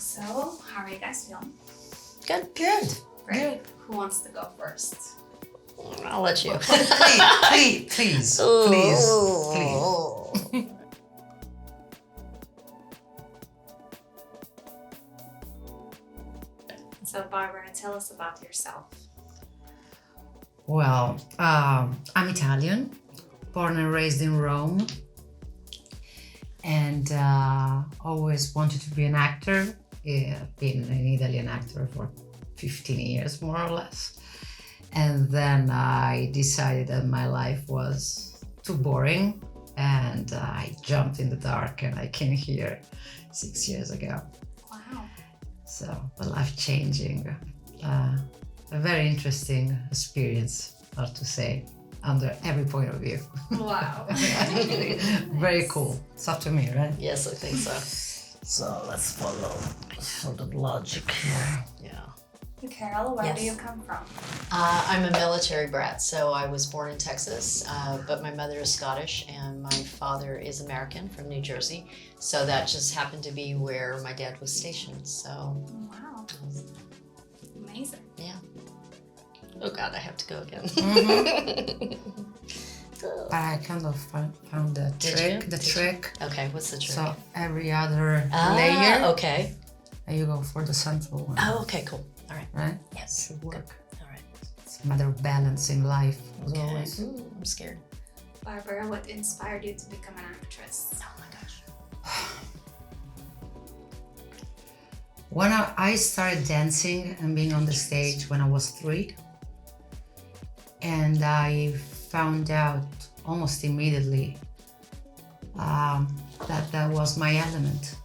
So, how are you guys feeling? Good. Good. Great. Good. Who wants to go first? I'll let you. Please. So, Barbara, tell us about yourself. Well, I'm Italian, born and raised in Rome, and always wanted to be an actor. I've been an Italian actor for 15 years, more or less. And then I decided that my life was too boring, and I jumped in the dark, and I came here 6 years ago. Wow. So a life-changing, a very interesting experience, how to say, under every point of view. Wow. Very cool. It's up to me, right? Yes, I think so. So let's follow sort of logic here. Yeah. Carol, where Yes. do you come from? I'm a military brat, so I was born in Texas, but my mother is Scottish and my father is American from New Jersey. So that just happened to be where my dad was stationed. So, Wow. Amazing. yeah. Oh God, I have to go again. But I kind of found the trick. Trick. Okay, what's the trick? So every other layer, Okay. and you go for the central one. Oh, okay, cool. All right. Right? Yes. Should work. Good. All right. It's a matter of balance in life, as Okay. always. Ooh, I'm scared. Barbara, what inspired you to become an actress? Oh my gosh. When I started dancing and being on the stage when I was 3, and I found out almost immediately that was my element.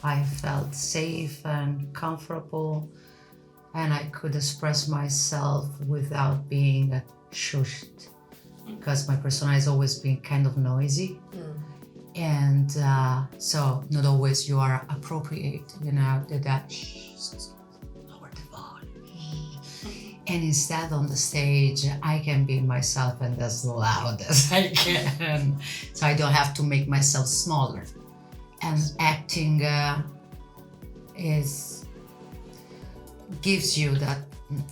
I felt safe and comfortable, and I could express myself without being shushed, because my persona has always been kind of noisy. And so not always you are appropriate, that lower the volume. And instead on the stage, I can be myself and as loud as I can. So I don't have to make myself smaller. And acting gives you that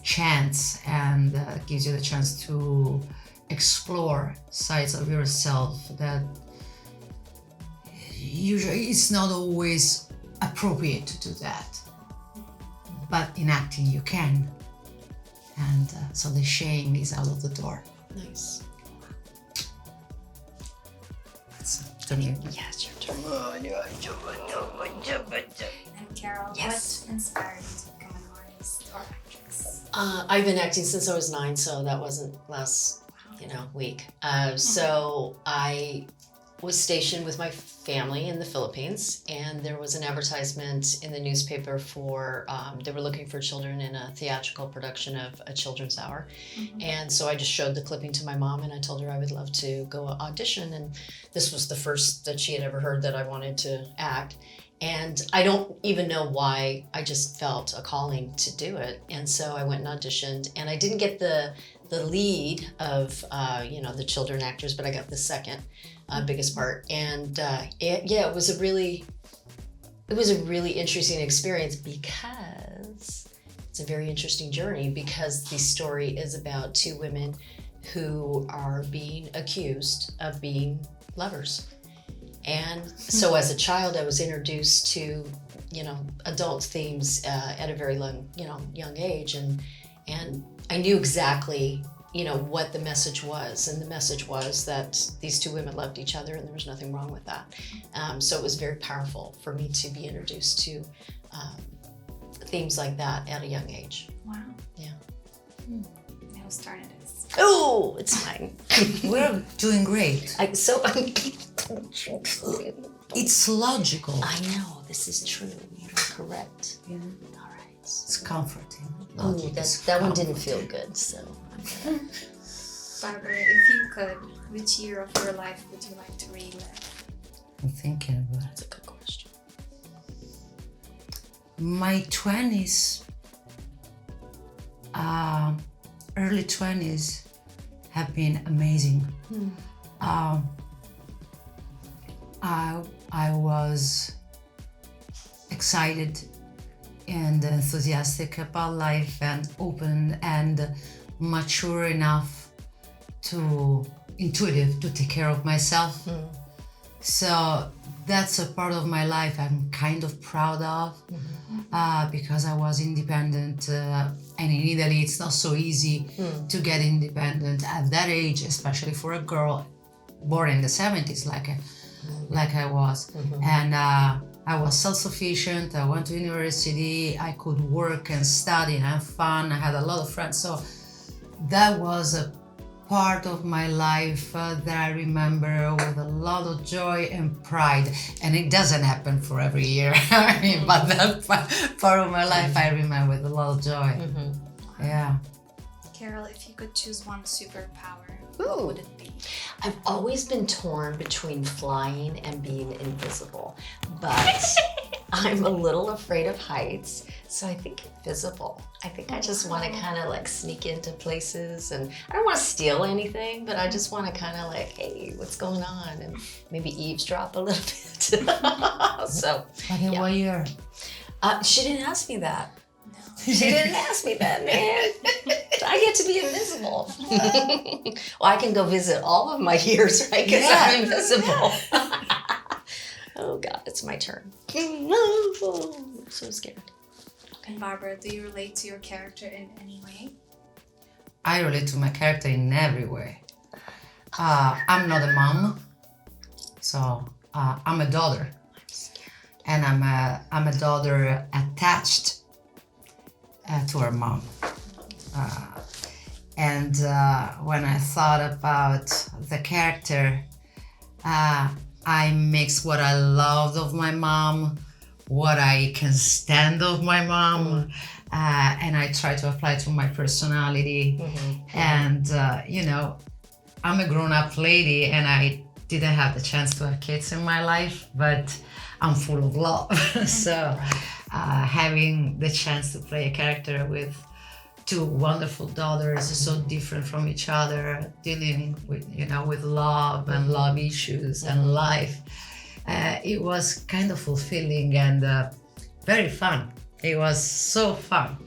chance, and gives you the chance to explore sides of yourself that usually it's not always appropriate to do that, but in acting you can, and so the shame is out of the door. Nice. That's turn you. Yeah, it's your turn. And Carol, Yes. what inspired you to become an artist or actress? I've been acting since I was 9, so that wasn't last, week. So I was stationed with my family in the Philippines, and there was an advertisement in the newspaper for, they were looking for children in a theatrical production of A Children's Hour. And so I just showed the clipping to my mom, and I told her I would love to go audition. And this was the first that she had ever heard that I wanted to act. And I don't even know why, I just felt a calling to do it. And so I went and auditioned, and I didn't get the lead of, the children actors, but I got the second biggest part. And it was a really interesting experience, because it's a very interesting journey, because the story is about 2 women who are being accused of being lovers. And so as a child, I was introduced to, adult themes at a very young age, and I knew exactly, what the message was, and the message was that these 2 women loved each other, and there was nothing wrong with that. So it was very powerful for me to be introduced to themes like that at a young age. Wow. Yeah. Whose turn it is? Oh, it's mine. We're doing great. It's logical. I know, this is true. You're correct. Yeah. All right. It's comforting. Oh, Logic is that one didn't comforting. feel good, so. Barbara, if you could, which year of your life would you like to relive? I'm thinking about it. That's a good question. My 20s, early 20s have been amazing. I was excited and enthusiastic about life and open and mature enough to intuitive to take care of myself. So that's a part of my life I'm kind of proud of, because I was independent, and in Italy it's not so easy to get independent at that age, especially for a girl born in the 70s like I was. And I was self-sufficient. I went to university. I could work and study and have fun. I had a lot of friends. So that was a part of my life that I remember with a lot of joy and pride. And it doesn't happen for every year. I mean, but that part of my life I remember with a lot of joy. Yeah. Carol, if you could choose one superpower, Ooh. what would it be? I've always been torn between flying and being invisible, but I'm a little afraid of heights, so I think invisible. I think I just want to kind of like sneak into places, and I don't want to steal anything, but I just want to kind of like, hey, what's going on? And maybe eavesdrop a little bit. So, But in what year? she didn't ask me that. No. She didn't ask me that, man. I get to be invisible. Well, I can go visit all of my years, right? Because I'm invisible. Oh, God, it's my turn. I'm so scared. And Barbara, do you relate to your character in any way? I relate to my character in every way. I'm not a mom, so I'm a daughter. And I'm a daughter attached to her mom. And when I thought about the character, I mix what I loved of my mom, what I can stand of my mom, and I try to apply to my personality. And, you know, I'm a grown-up lady and I didn't have the chance to have kids in my life, but I'm full of love. So having the chance to play a character with two wonderful daughters so different from each other, dealing with, you know, with love and love issues and life, it was kind of fulfilling and very fun. It was so fun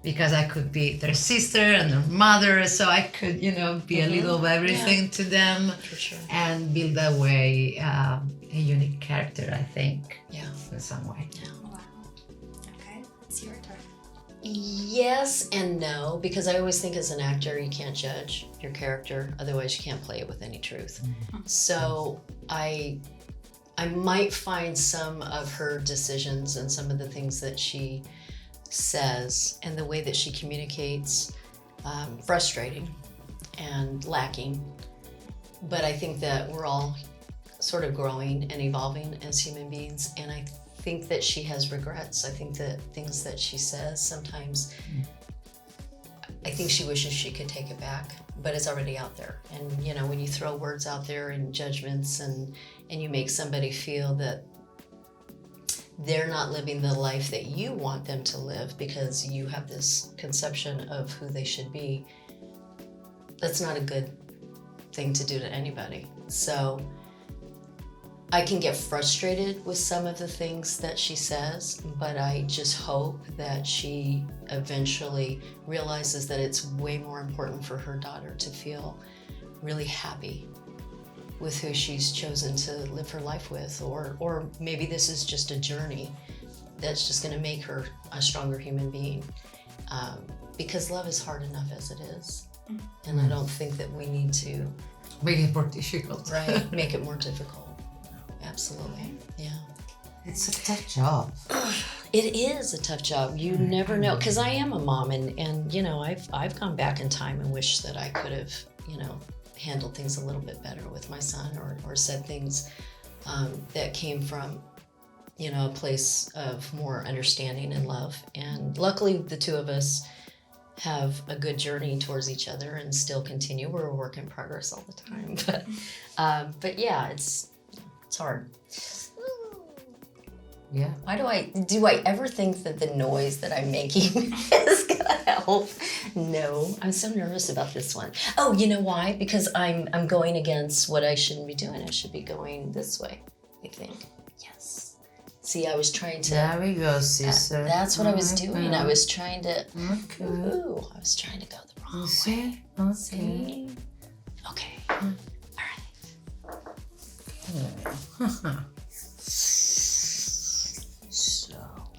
because I could be their sister and their mother, so I could, you know, be a little of everything to them. For sure. And build that way a unique character, I think, in some way. Wow. Okay, it's your turn. Yes and no, because I always think as an actor, you can't judge your character, otherwise you can't play it with any truth. So I might find some of her decisions and some of the things that she says and the way that she communicates frustrating and lacking. But I think that we're all sort of growing and evolving as human beings, and I think that she has regrets. I think that things that she says sometimes, I think she wishes she could take it back, but it's already out there. And you know, when you throw words out there and judgments and you make somebody feel that they're not living the life that you want them to live because you have this conception of who they should be, that's not a good thing to do to anybody. So I can get frustrated with some of the things that she says, but I just hope that she eventually realizes that it's way more important for her daughter to feel really happy with who she's chosen to live her life with, or maybe this is just a journey that's just going to make her a stronger human being, because love is hard enough as it is, and I don't think that we need to Make it more difficult. right make it more difficult. Absolutely. Yeah. It's a tough job. It is a tough job. You never know, because I am a mom, and you know, I've gone back in time and wished that I could have, you know, handled things a little bit better with my son, or said things that came from, you know, a place of more understanding and love. And luckily, the two of us have a good journey towards each other and still continue. We're a work in progress all the time, but yeah, it's hard. Yeah. Why do I ever think that the noise that I'm making is gonna help? No, I'm so nervous about this one. Oh, you know why? Because I'm going against what I shouldn't be doing. I should be going this way, I think. Yes. See, I was trying to. There we go, sister. That's what I was doing. I Okay. was trying to. Okay. Ooh, I was trying to go the wrong You way. see? Okay. See? Okay. All right.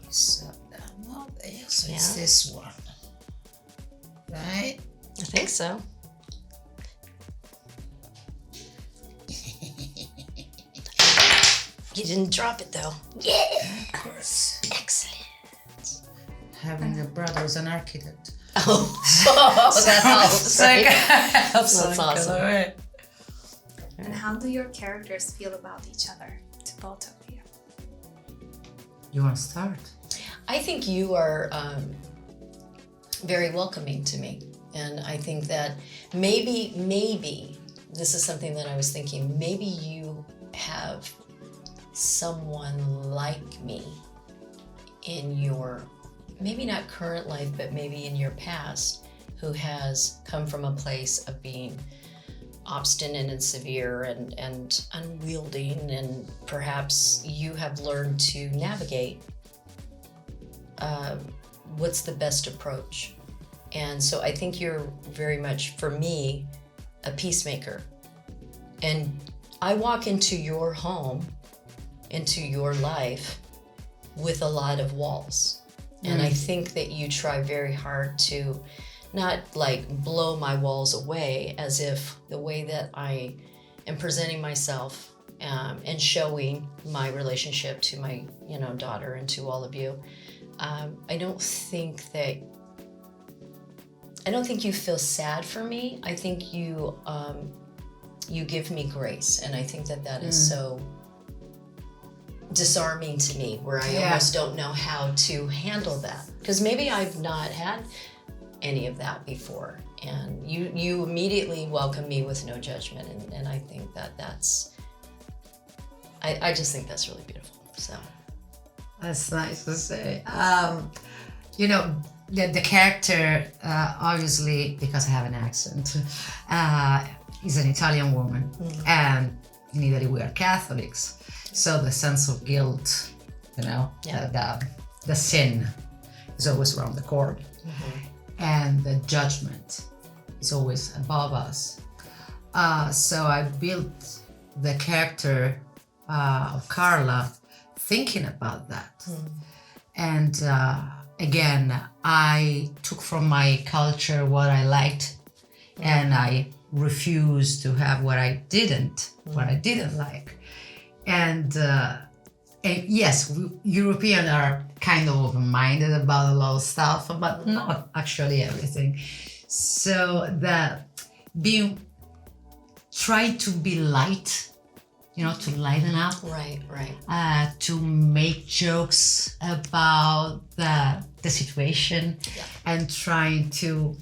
So that one there. So it's Yeah. this one. Right? I think so. You didn't drop it though. Yeah. Of course. Excellent. Having a brother who's an architect. Oh, that helps. Right? That's That's awesome. Right? And how do your characters feel about each other, to both of you? You want to start? I think you are very welcoming to me. And I think that maybe, this is something that I was thinking, maybe you have someone like me in your, maybe not current life, but maybe in your past, who has come from a place of being obstinate and severe and unwieldy, and perhaps you have learned to navigate what's the best approach. And so I think you're very much, for me, a peacemaker. And I walk into your home, into your life, with a lot of walls. And I think that you try very hard to not like blow my walls away, as if the way that I am presenting myself and showing my relationship to my daughter and to all of you, I don't think you feel sad for me. I think you give me grace, and I think that is so disarming to me, where I almost don't know how to handle that, because maybe I've not had any of that before, and you immediately welcome me with no judgment, and I think I just think that's really beautiful. So That's nice to say. The character, obviously, because I have an accent, is an Italian woman. And in Italy, we are Catholics. So the sense of guilt, the sin is always around the corner. And the judgment is always above us. So I built the character of Carla thinking about that. And again, I took from my culture what I liked, and I refused to have what I didn't like. And yes, Europeans are kind of open-minded about a lot of stuff, but not actually everything. So that try to be light, to lighten up. Right. To make jokes about the situation, and trying to,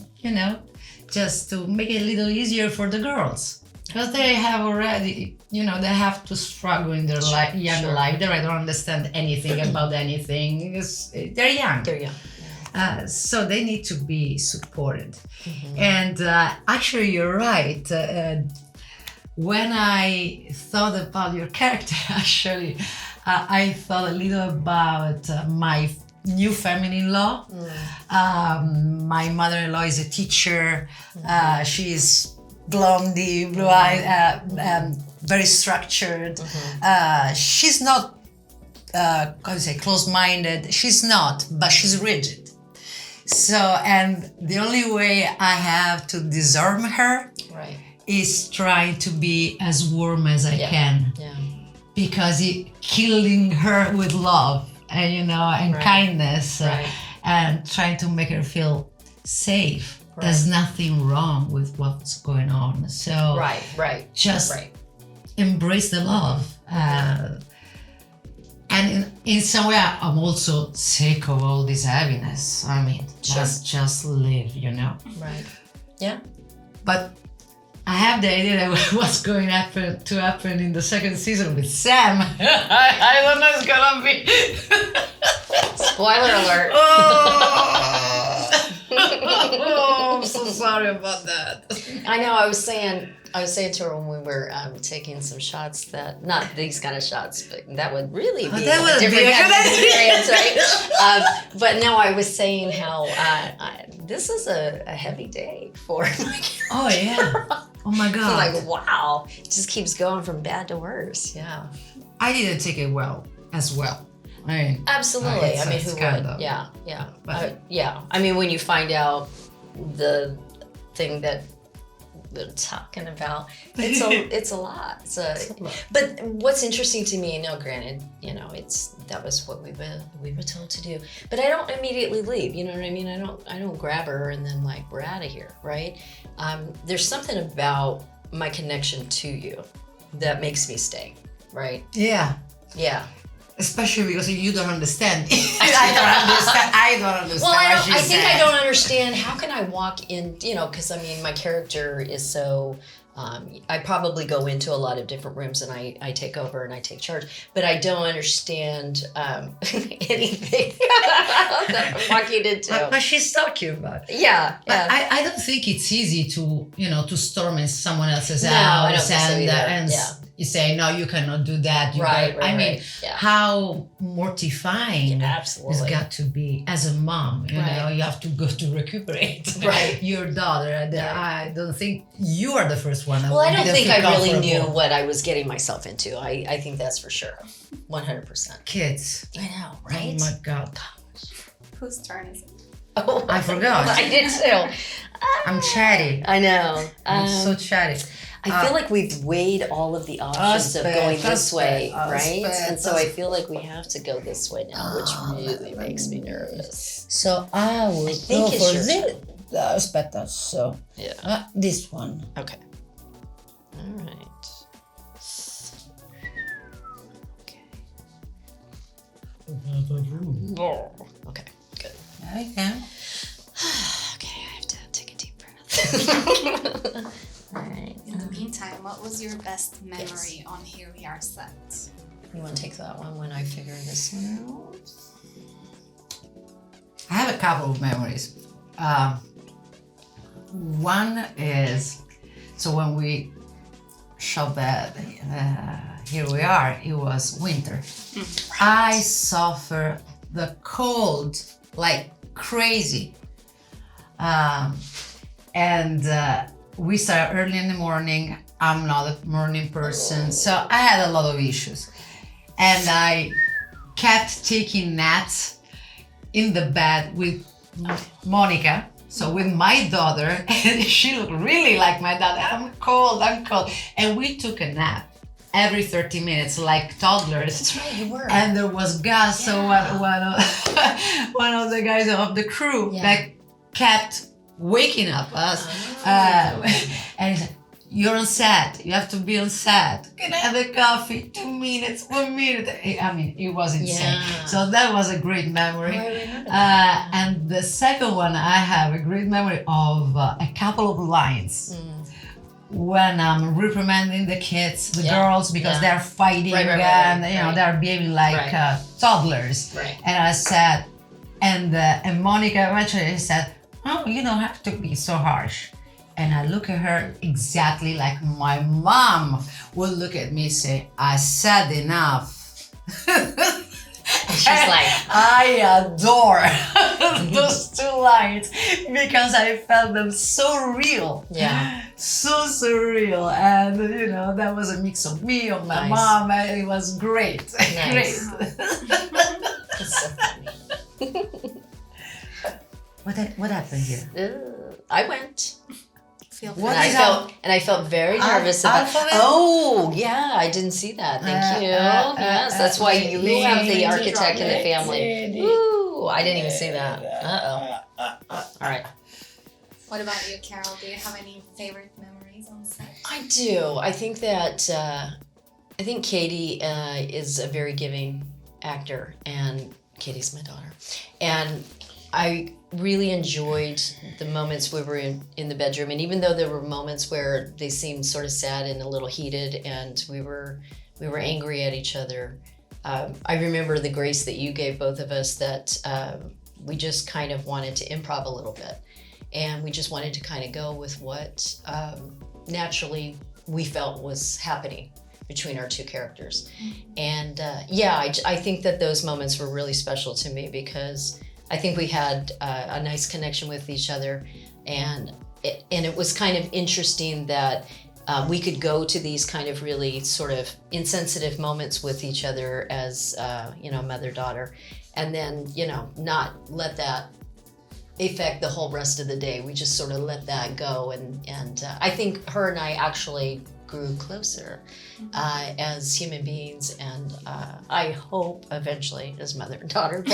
just to make it a little easier for the girls, because they have already, they have to struggle in their young life. They don't understand anything about anything. They're young. So they need to be supported. And actually, you're right. When I thought about your character, actually, I thought a little about my new family-in-law. My mother-in-law is a teacher. She's blondie, blue-eyed, very structured. She's not, close-minded. She's not, but she's rigid. So, and the only way I have to disarm her is trying to be as warm as I can. Because killing her with love and kindness, and trying to make her feel safe. There's nothing wrong with what's going on. So just embrace the love. And in some way, I'm also sick of all this heaviness. I mean, just live, Right. Yeah. But I have the idea that what's going to happen in the second season with Sam. I don't know, it's gonna be. Spoiler alert. Oh, I'm so sorry about that. I know. I was saying to her when we were taking some shots that not these kind of shots, but that would really be that would a different be a kind good of experience, right? But no, I was saying how this is a heavy day for my Oh yeah. Oh my I'm God. like, wow, it just keeps going from bad to worse. Yeah, I didn't take it well as well. I mean, absolutely. it's I mean, a who scandal. would? Yeah, yeah, But- yeah. I mean, when you find out the thing that they're talking about, it's a lot. But what's interesting to me, no, granted, that was what we were told to do. But I don't immediately leave. You know what I mean? I don't grab her and then like we're out of here, right? There's something about my connection to you that makes me stay, right? Yeah. Yeah. Especially because you don't understand. I don't understand. Well, what she I think said. I don't understand. How can I walk in, because I mean, my character is so, I probably go into a lot of different rooms and I take over and I take charge, but I don't understand anything that I'm walking into. But she's talking about. Yeah. But I don't think it's easy to storm in someone else's No, house I don't think so either. and Yeah. you say, no, you cannot do that. Right. I mean, right. Yeah. how mortifying Absolutely. it's got to be as a mom. You Right. know, you have to go to recuperate Right. your daughter. And I don't think you are the first one. Well, I don't that think feel I really knew comfortable. what I was getting myself into. I think that's for sure. 100%. Kids. I know, right? Oh my God. Whose turn is it? Oh, I forgot. I did too. I'm chatty. I know. I'm so chatty. I feel like we've weighed all of the options of going this way, right? And so I feel like we have to go this way now, which really makes me nervous. So I will think go it's for your this. Aspetta, so Yeah. this one. Okay. All right. Okay. Okay. Good. Okay. Okay, I have to take a deep breath. All right. In the meantime, what was your best memory on Here We Are set? You want to take that one when I figure this one out? I have a couple of memories. One is, so when we shot that Here We Are, it was winter. I suffer the cold like crazy. And we start early in the morning. I'm not a morning person, so I had a lot of issues. And I kept taking naps in the bed with Monica, so with my daughter, and she looked really like my daughter. I'm cold. And we took a nap every 30 minutes like toddlers. That's right, you were. And there was Gus, so one of the guys of the crew that kept waking up us. And he said, you're on set, you have to be on set. Can I have a coffee? 2 minutes, 1 minute. I mean, it was insane. Yeah. So that was a great memory. Oh, I remember that. And the second one, I have a great memory of a couple of lines. When I'm reprimanding the kids, the girls, because they're fighting and they're behaving like toddlers. Right. And I said, and Monica eventually said, oh, you don't have to be so harsh. And I look at her exactly like my mom would look at me and say, I said enough. She's like, I adore those two lines because I felt them so real. Yeah. So surreal. And, that was a mix of me, of my mom. And it was great. Nice. Great. That's so funny. What happened here? I went. What And is I felt very nervous about. alphabet? Oh yeah, I didn't see that. Thank you. Yes, that's why you have the architect in the family. Ooh, I didn't even see that. All right. What about you, Carol? Do you have any favorite memories on set? I do. I think that Katie is a very giving actor, and Katie's my daughter, and I really enjoyed the moments we were in the bedroom, and even though there were moments where they seemed sort of sad and a little heated, and we were angry at each other, I remember the grace that you gave both of us, that we just kind of wanted to improv a little bit, and we just wanted to kind of go with what naturally we felt was happening between our two characters. And I think that those moments were really special to me because I think we had a nice connection with each other, and it was kind of interesting that we could go to these kind of really sort of insensitive moments with each other as mother-daughter, and then not let that affect the whole rest of the day. We just sort of let that go, and I think her and I actually grew closer as human beings, and I hope eventually as mother and daughter,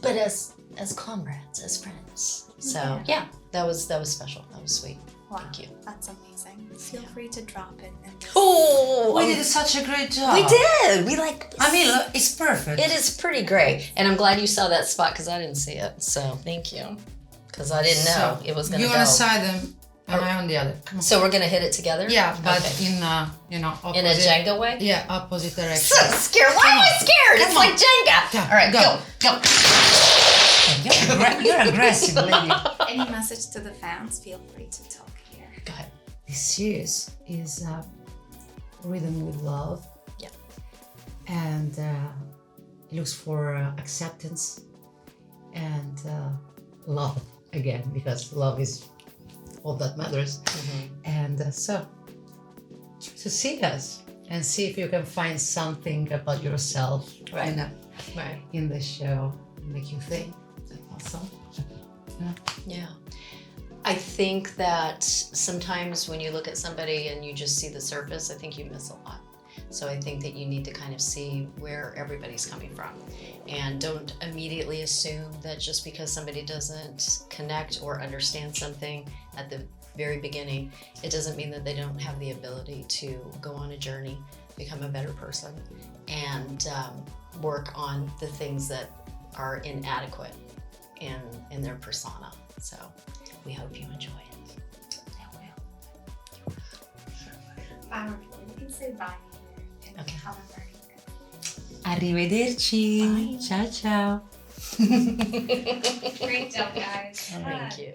but as comrades, as friends. So yeah, that was special. That was sweet. Wow, Thank you. That's amazing. Feel free to drop it in this. We did such a great job. We did. We I mean, look, it's perfect. It is pretty great, and I'm glad you saw that spot because I didn't see it. So thank you, because I didn't know it was going to go. You on a side and I on the other. Come on. So we're going to hit it together. Yeah, but okay. in opposite, In a Jenga way. Yeah, opposite direction. So scared. Why am I scared? It's like Jenga. Come, All right, go. You're aggressive, lady. Any message to the fans? Feel free to talk here. Go ahead. This series is written with love. Yeah. And it looks for acceptance and love again, because love is all that matters. And so see us and see if you can find something about yourself in the show, make you think. Awesome. Yeah. I think that sometimes when you look at somebody and you just see the surface, I think you miss a lot. So I think that you need to kind of see where everybody's coming from, and don't immediately assume that just because somebody doesn't connect or understand something at the very beginning, it doesn't mean that they don't have the ability to go on a journey, become a better person, and work on the things that are inadequate in their persona. So we hope you enjoy it. I will. Barbara, you can say bye here. And Okay. however you Arrivederci. Bye. Ciao, ciao. Great job, guys. Thank you.